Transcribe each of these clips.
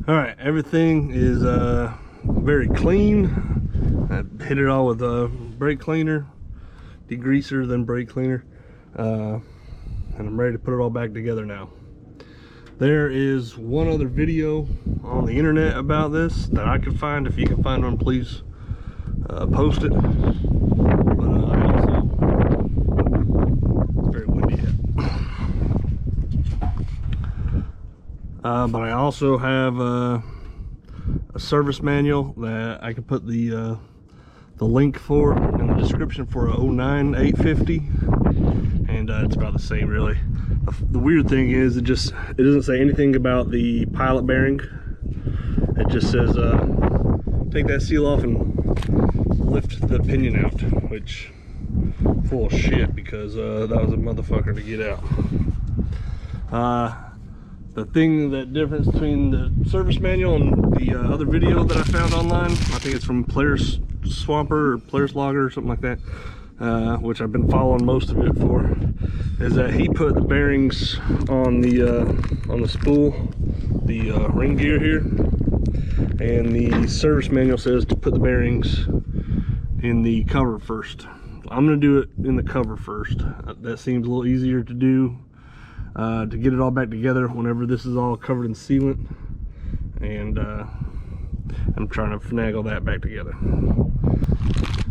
All right, everything is very clean. I hit it all with brake cleaner, degreaser, then brake cleaner, and I'm ready to put it all back together now. There is one other video on the internet about this that I could find. If you can find one, please post it. But I also, it's very windy here. But I also have a service manual that I can put the link for in the description for a 09 850, and it's about the same really. The weird thing is it doesn't say anything about the pilot bearing. It just says take that seal off and lift the pinion out, which full of shit, because that was a motherfucker to get out. The difference between the service manual and the other video that I found online, I think it's from Polaris Swamper or Polaris Logger or something like that, which I've been following most of it for, is that he put the bearings on the spool, the ring gear here, and the service manual says to put the bearings in the cover first. I'm gonna do it in the cover first. That seems a little easier to do, to get it all back together whenever this is all covered in sealant, and I'm trying to finagle that back together.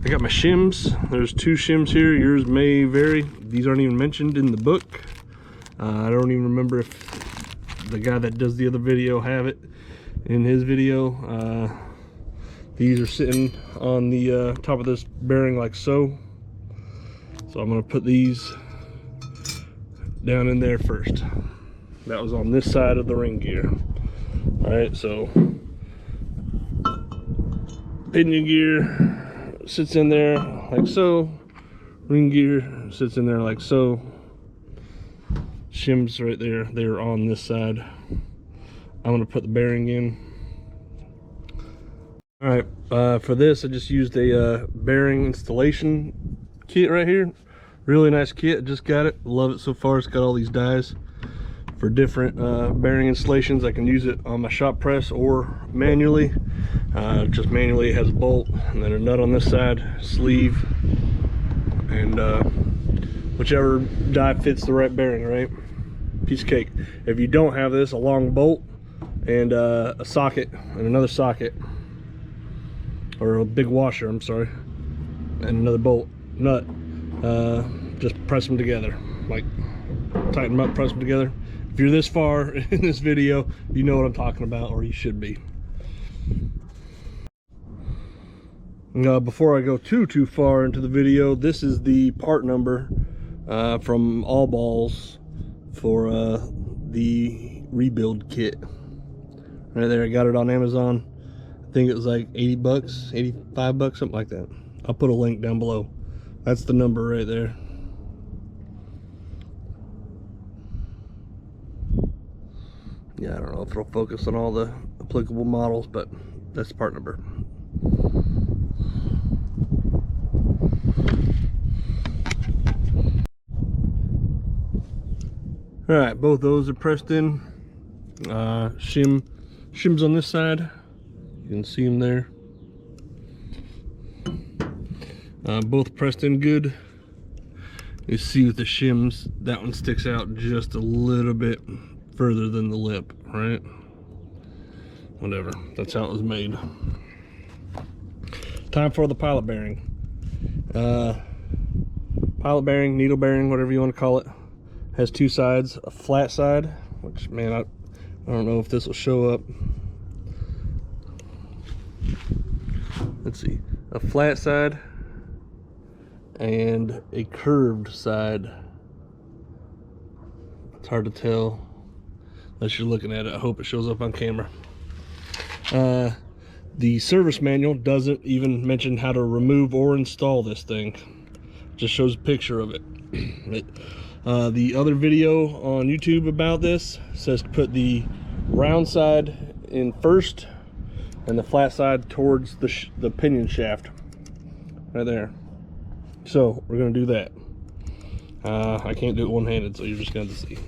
I got my shims. There's two shims here. Yours may vary. These aren't even mentioned in the book. I don't even remember if the guy that does the other video have it in his video. These are sitting on the top of this bearing like so. So I'm going to put these down in there first. That was on this side of the ring gear. Alright, so pinion gear sits in there like so, ring gear sits in there like so, shims right there, they're on this side. I'm going to put the bearing in. Alright, for this I just used a bearing installation kit right here. Really nice kit, just got it, love it so far. It's got all these dies for different bearing installations. I can use it on my shop press or manually. Just manually, it has a bolt and then a nut on this side, sleeve, and whichever die fits the right bearing, right? Piece of cake. If you don't have this, a long bolt and a socket and another socket, or a big washer, I'm sorry, and another bolt, nut, just press them together, like tighten them up, press them together. If you're this far in this video, you know what I'm talking about, or you should be. Before I go too far into the video, this is the part number from All Balls for the rebuild kit. Right there, I got it on Amazon. I think it was like 80 bucks, 85 bucks, something like that. I'll put a link down below. That's the number right there. Yeah, I don't know if it'll focus on all the applicable models, but that's the part number. All right, both those are pressed in. Shims on this side. You can see them there. Both pressed in good. You see with the shims, that one sticks out just a little bit further than the lip, right? Whatever, that's how it was made. Time for the pilot bearing. Pilot bearing, needle bearing, whatever you want to call it, has two sides. A flat side, which, man, I don't know if this will show up. Let's see, a flat side and a curved side. It's hard to tell unless you're looking at it. I hope it shows up on camera. The service manual doesn't even mention how to remove or install this thing. Just shows a picture of it. The other video on YouTube about this says to put the round side in first and the flat side towards the pinion shaft right there. So we're gonna do that. I can't do it one-handed, so you're just gonna have to see.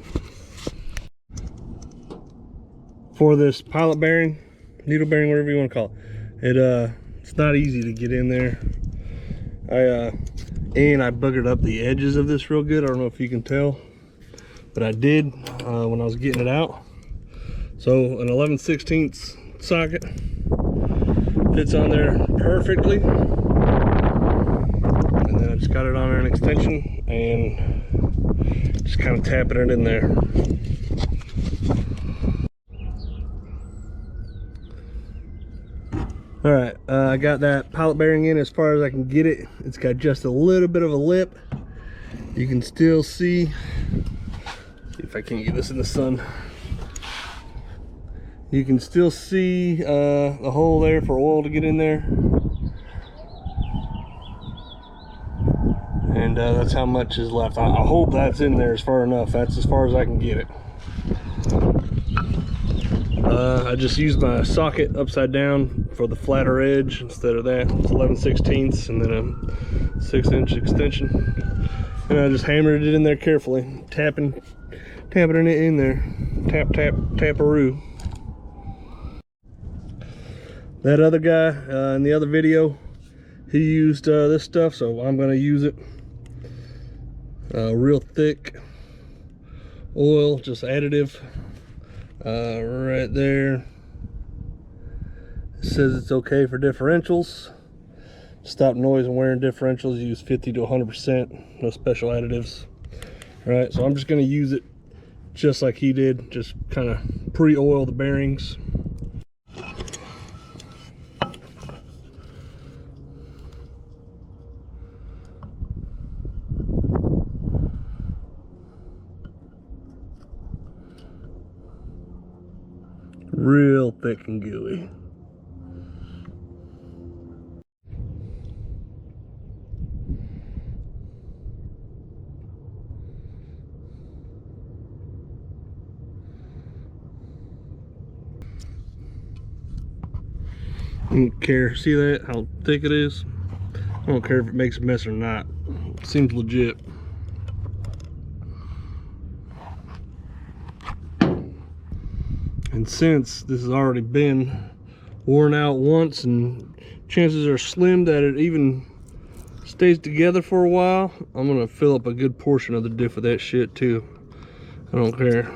for this pilot bearing, needle bearing, whatever you want to call it. It's not easy to get in there. I buggered up the edges of this real good. I don't know if you can tell, but I did when I was getting it out. So an 11/16 socket fits on there perfectly, and then I just got it on an extension and just kind of tapping it in there. All right, I got that pilot bearing in as far as I can get it. It's got just a little bit of a lip. You can still see if I can't get this in the sun. You can still see the hole there for oil to get in there. And that's how much is left. I hope that's in there as far enough. That's as far as I can get it. I just used my socket upside down for the flatter edge instead of that. It's 11/16 and then a 6-inch extension. And I just hammered it in there carefully, tapping it in there. Tap, tap, taparoo. That other guy in the other video, he used this stuff, so I'm going to use it. Real thick oil, just additive. Right there. It says it's okay for differentials. Stop noise and wear in differentials, use 50 to 100%. No special additives. Alright, so I'm just going to use it just like he did. Just kind of pre-oil the bearings. Real thick and gooey. I don't care. See that? How thick it is? I don't care if it makes a mess or not. It seems legit. And since this has already been worn out once and chances are slim that it even stays together for a while, I'm gonna fill up a good portion of the diff with that shit too. I don't care.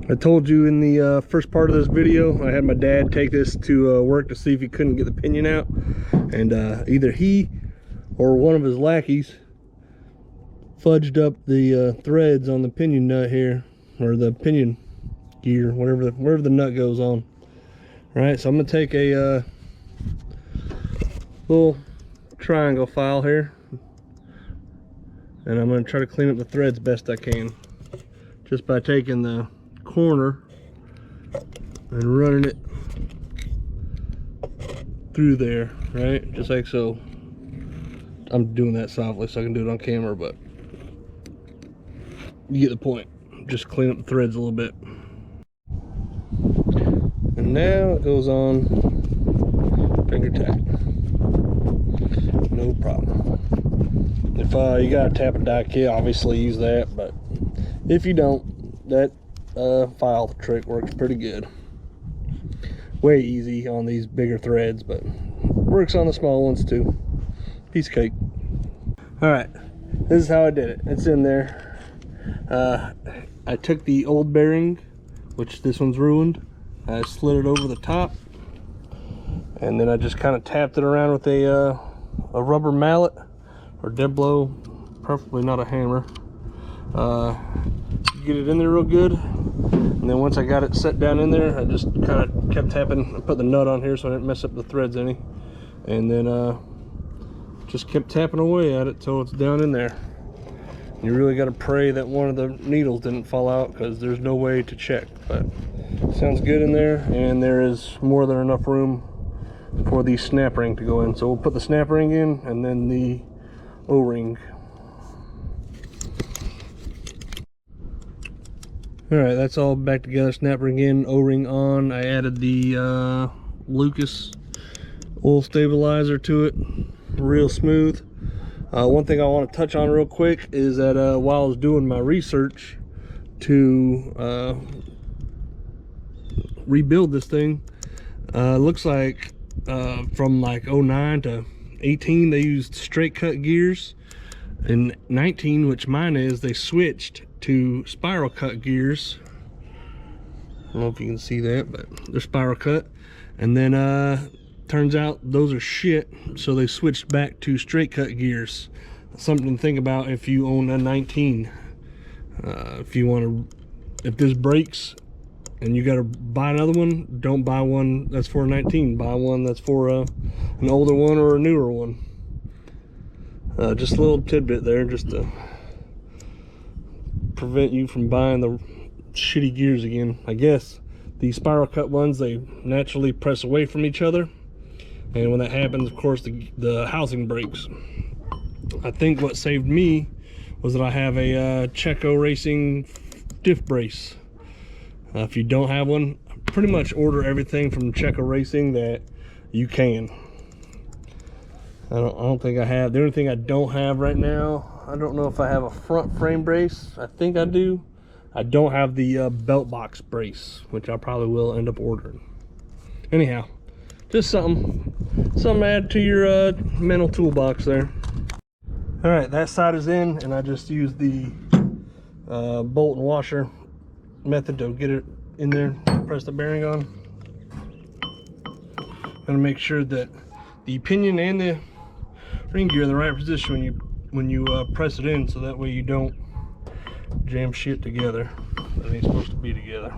I told you in the first part of this video, I had my dad take this to work to see if he couldn't get the pinion out. And either he or one of his lackeys fudged up the threads on the pinion nut here, or the pinion gear, wherever the nut goes on. All right, so I'm gonna take a little triangle file here, and I'm gonna try to clean up the threads best I can, just by taking the corner and running it through there, right? Just like so. I'm doing that softly so I can do it on camera, but you get the point. Just clean up the threads a little bit. And now it goes on finger tack. No problem. If you got a tap and die kit, obviously use that, but if you don't, that file trick works pretty good. Way easy on these bigger threads, but works on the small ones too. Piece of cake. All right, this is how I did it. It's in there. I took the old bearing, which this one's ruined. I slid it over the top, and then I just kind of tapped it around with a rubber mallet or dead blow, preferably not a hammer. Get it in there real good, and then once I got it set down in there, I just kind of kept tapping. I put the nut on here so I didn't mess up the threads any, and then just kept tapping away at it till it's down in there. You really got to pray that one of the needles didn't fall out, because there's no way to check. But sounds good in there, and there is more than enough room for the snap ring to go in. So we'll put the snap ring in and then the O-ring. Alright, that's all back together. Snap ring in, O-ring on. I added the Lucas oil stabilizer to it. Real smooth. One thing I want to touch on real quick is that while I was doing my research, to rebuild this thing. Looks like from like 09 to 18 they used straight cut gears. In 19, which mine is, they switched to spiral cut gears. I don't know if you can see that, but they're spiral cut. And then turns out those are shit, so they switched back to straight cut gears. Something to think about if you own a 19. If this breaks and you got to buy another one, don't buy one that's for a 19. Buy one that's for an older one or a newer one. Just a little tidbit there, just to prevent you from buying the shitty gears again. I guess the spiral cut ones, they naturally press away from each other, and when that happens, of course, the housing breaks. I think what saved me was that I have a Checo Racing diff brace. If you don't have one, pretty much order everything from Checo Racing that you can. I don't think I have. The only thing I don't have right now, I don't know if I have a front frame brace. I think I do. I don't have the belt box brace, which I probably will end up ordering. Anyhow, just something to add to your mental toolbox there. All right, that side is in, and I just used the bolt and washer method to get it in there, press the bearing on. Gonna make sure that the pinion and the ring gear in the right position when you press it in, so that way you don't jam shit together that ain't supposed to be together.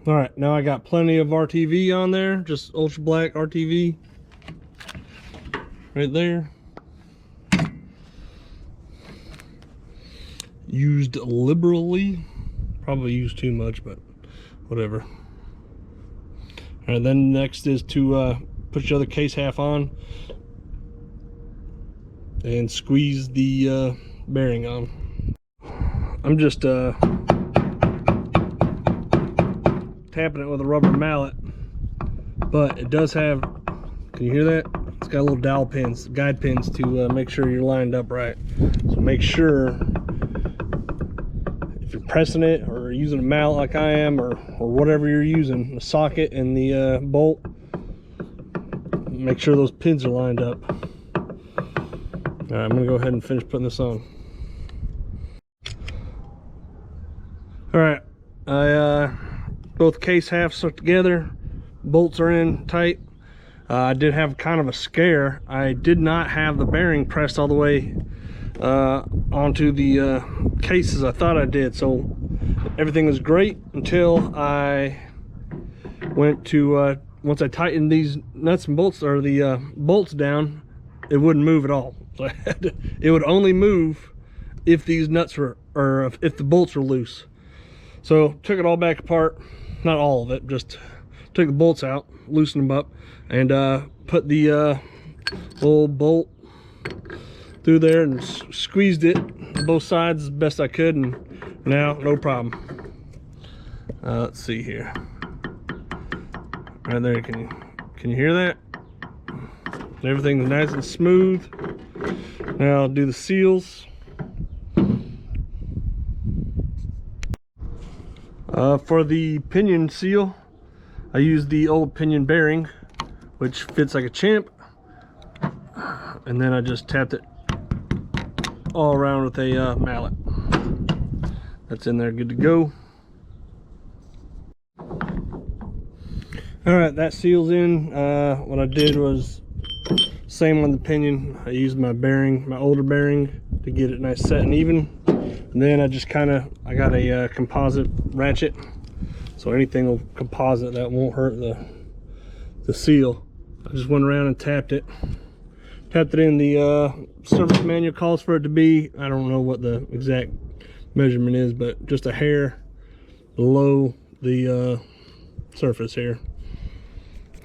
All right, now I got plenty of RTV on there, just ultra black RTV right there. Used liberally, probably used too much, but whatever. All right, then next is to put your other case half on and squeeze the bearing on. I'm just tapping it with a rubber mallet, but it does have, can you hear that? It's got little dowel pins, guide pins to make sure you're lined up right. So make sure if you're pressing it or using a mallet like I am, or whatever you're using, the socket and the bolt, make sure those pins are lined up. All right, I'm gonna go ahead and finish putting this on. All right, both case halves stuck together, bolts are in tight. I did have kind of a scare. I did not have the bearing pressed all the way onto the cases. I thought I did, so everything was great until I went to once I tightened these nuts and bolts, or the bolts down, it wouldn't move at all. So I had to, it would only move if these nuts were, or if the bolts were loose. So took it all back apart, not all of it, just took the bolts out, loosened them up, and put the little bolt through there and squeezed it on both sides as best I could, and now no problem. Let's see here. Right there, can you hear that? Everything's nice and smooth. Now I'll do the seals. For the pinion seal, I used the old pinion bearing, which fits like a champ, and then I just tapped it all around with a mallet. That's in there, good to go. All right, that seal's in. What I did was same on the pinion. I used my bearing, my older bearing, to get it nice set and even. And then I just I got a composite ratchet, so anything will composite, that won't hurt the seal. I just went around and tapped it in. The service manual calls for it to be, I don't know what the exact measurement is, but just a hair below the surface here.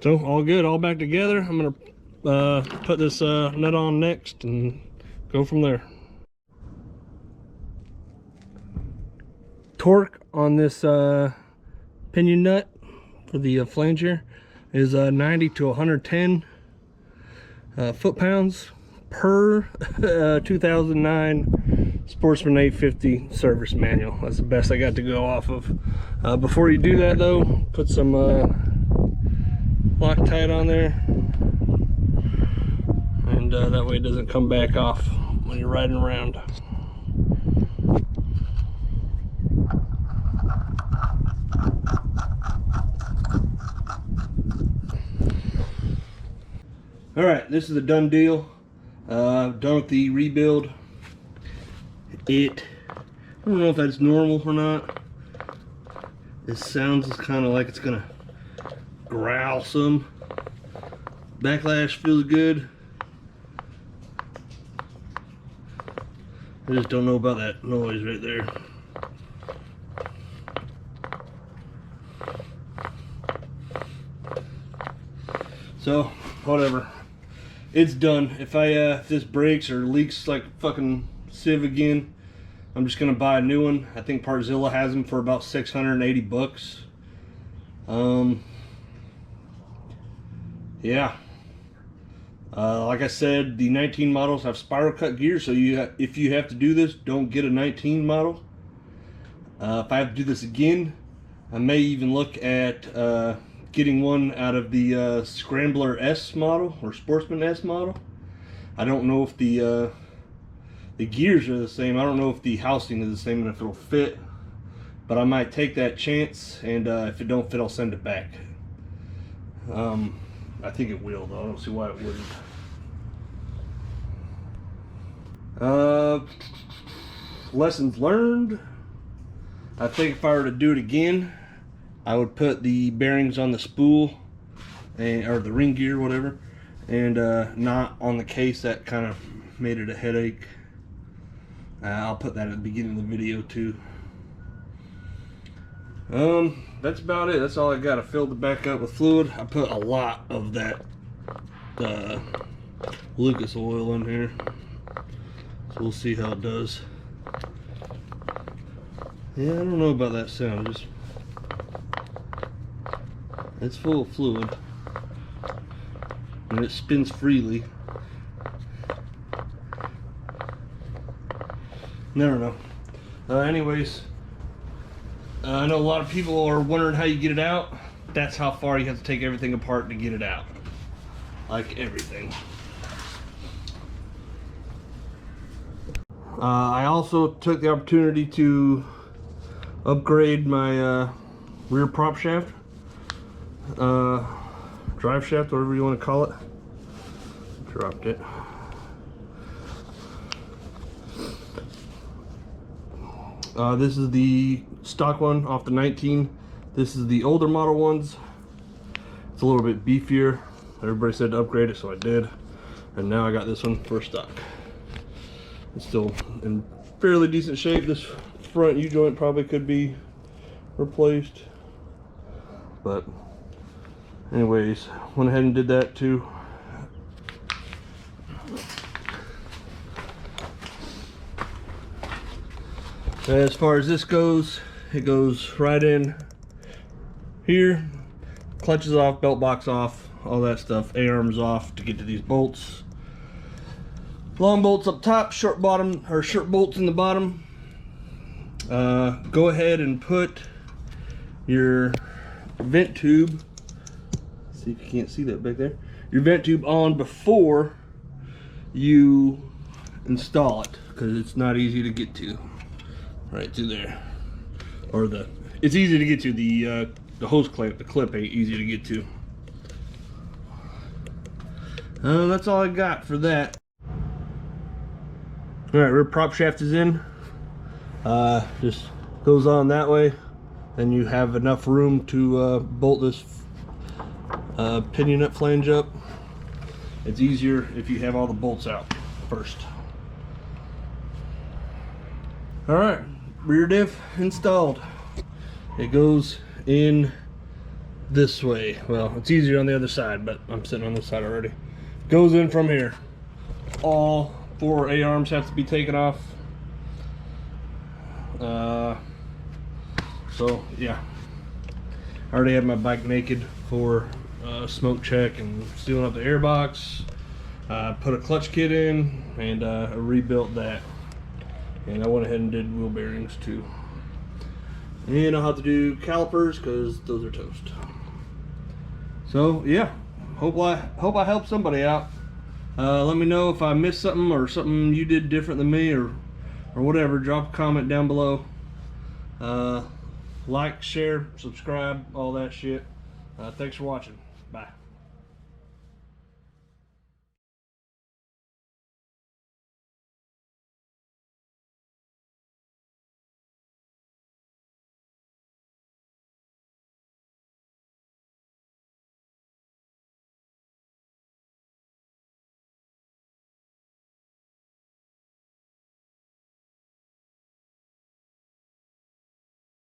So all good, all back together. I'm gonna put this nut on next and go from there. Torque on this pinion nut for the flange here is 90 to 110 foot-pounds per 2009 Sportsman 850 service manual. That's the best I got to go off of. Before you do that though, put some Loctite on there, and that way it doesn't come back off when you're riding around. Alright, this is a done deal. Done with the rebuild. I don't know if that's normal or not. It sounds kind of like it's gonna growl some. Backlash feels good. I just don't know about that noise right there. So, whatever. It's done. If this breaks or leaks like fucking sieve again, I'm just gonna buy a new one. I think Partzilla has them for about 680 bucks. Yeah. Like I said, the 19 models have spiral cut gear, so if you have to do this, don't get a 19 model. If I have to do this again, I may even look at getting one out of the Scrambler S model or Sportsman S model. I don't know if the gears are the same. I don't know if the housing is the same and if it'll fit, but I might take that chance, and if it don't fit, I'll send it back. I think it will though. I don't see why it wouldn't. Lessons learned. I think if I were to do it again, I would put the bearings on the spool or the ring gear, whatever, and not on the case. That kind of made it a headache. I'll put that at the beginning of the video too. That's about it. That's all I got. I filled it back up with fluid. I put a lot of that Lucas oil in here, so we'll see how it does. Yeah, I don't know about that sound. Just it's full of fluid and it spins freely. Never know. Anyways, I know a lot of people are wondering how you get it out. That's how far you have to take everything apart to get it out. Like everything. I also took the opportunity to upgrade my rear prop shaft, drive shaft, whatever you want to call it. Dropped it. This is the stock one off the 19. This is the older model ones. It's a little bit beefier. Everybody said to upgrade it, so I did. And now I got this one for stock. It's still in fairly decent shape. This front U-joint probably could be replaced. But anyways, went ahead and did that too. As far as this goes, it goes right in here. Clutches off, belt box off, all that stuff. A-arms off to get to these bolts. Long bolts up top, short bottom, or short bolts in the bottom. Go ahead and put your vent tube. See if you can't see that back there. Your vent tube on before you install it, because it's not easy to get to. Right through there, or it's easy to get to. The hose clamp, the clip ain't easy to get to. That's all I got for that. All right, rear prop shaft is in. Just goes on that way, then you have enough room to bolt this pinion nut flange up. It's easier if you have all the bolts out first. All right, rear diff installed. It goes in this way. Well, it's easier on the other side, but I'm sitting on this side already. Goes in from here. All 4 A-arms have to be taken off. So yeah, I already have my bike naked for smoke check and sealing up the air box. Put a clutch kit in and rebuilt that. And I went ahead and did wheel bearings too. And I'll have to do calipers because those are toast. So yeah, hope I helped somebody out. Let me know if I missed something or something you did different than me or whatever. Drop a comment down below. Like, share, subscribe, all that shit. Thanks for watching. Bye.